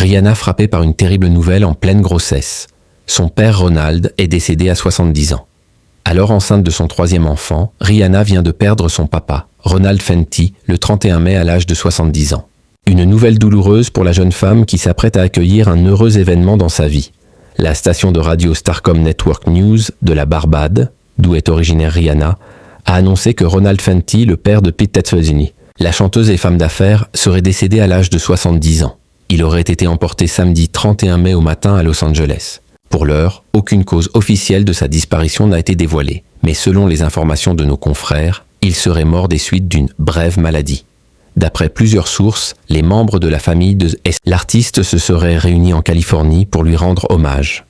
Rihanna frappée par une terrible nouvelle en pleine grossesse. Son père Ronald est décédé à 70 ans. Alors enceinte de son troisième enfant, Rihanna vient de perdre son papa, Ronald Fenty, le 31 mai à l'âge de 70 ans. Une nouvelle douloureuse pour la jeune femme qui s'apprête à accueillir un heureux événement dans sa vie. La station de radio Starcom Network News de la Barbade, d'où est originaire Rihanna, a annoncé que Ronald Fenty, le père de Pete Tetsveni, la chanteuse et femme d'affaires, serait décédé à l'âge de 70 ans. Il aurait été emporté samedi 31 mai au matin à Los Angeles. Pour l'heure, aucune cause officielle de sa disparition n'a été dévoilée, mais selon les informations de nos confrères, il serait mort des suites d'une brève maladie. D'après plusieurs sources, les membres de la famille de l'artiste se seraient réunis en Californie pour lui rendre hommage.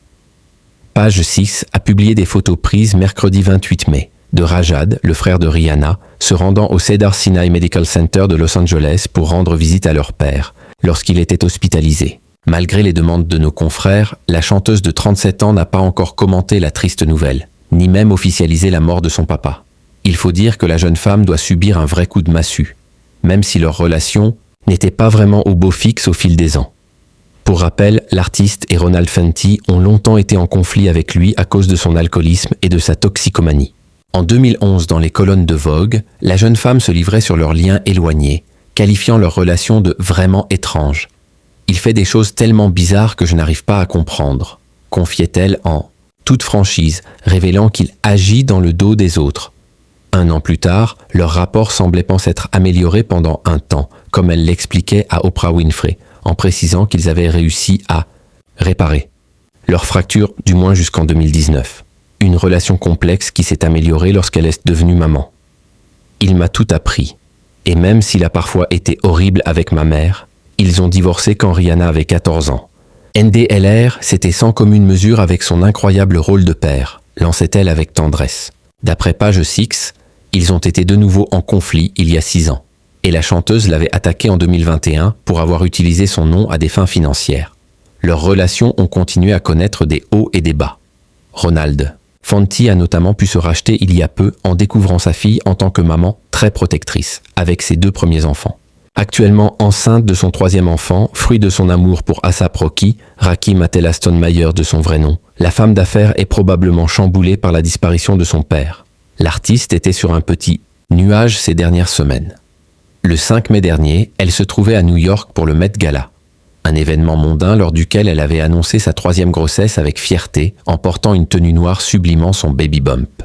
Page 6 a publié des photos prises mercredi 28 mai de Rajad, le frère de Rihanna, se rendant au Cedars-Sinai Medical Center de Los Angeles pour rendre visite à leur père, lorsqu'il était hospitalisé. Malgré les demandes de nos confrères, la chanteuse de 37 ans n'a pas encore commenté la triste nouvelle, ni même officialisé la mort de son papa. Il faut dire que la jeune femme doit subir un vrai coup de massue, même si leur relation n'était pas vraiment au beau fixe au fil des ans. Pour rappel, l'artiste et Ronald Fenty ont longtemps été en conflit avec lui à cause de son alcoolisme et de sa toxicomanie. En 2011, dans les colonnes de Vogue, la jeune femme se livrait sur leur lien éloigné, qualifiant leur relation de « vraiment étrange ». « Il fait des choses tellement bizarres que je n'arrive pas à comprendre », confiait-elle en toute franchise, révélant qu'il agit dans le dos des autres. Un an plus tard, leur rapport semblait s'être amélioré pendant un temps, comme elle l'expliquait à Oprah Winfrey, en précisant qu'ils avaient réussi à réparer leur fracture, du moins jusqu'en 2019. Une relation complexe qui s'est améliorée lorsqu'elle est devenue maman. Il m'a tout appris. Et même s'il a parfois été horrible avec ma mère, ils ont divorcé quand Rihanna avait 14 ans. NDLR, c'était sans commune mesure avec son incroyable rôle de père, lançait-elle avec tendresse. D'après Page 6, ils ont été de nouveau en conflit il y a 6 ans. Et la chanteuse l'avait attaqué en 2021 pour avoir utilisé son nom à des fins financières. Leurs relations ont continué à connaître des hauts et des bas. Ronald Fenty a notamment pu se racheter il y a peu en découvrant sa fille en tant que maman très protectrice, avec ses 2 premiers enfants. Actuellement enceinte de son 3e enfant, fruit de son amour pour A$AP Rocky, Rakim Aston Mayer de son vrai nom, la femme d'affaires est probablement chamboulée par la disparition de son père. L'artiste était sur un petit nuage ces dernières semaines. Le 5 mai dernier, elle se trouvait à New York pour le Met Gala, un événement mondain lors duquel elle avait annoncé sa 3e grossesse avec fierté en portant une tenue noire sublimant son baby bump.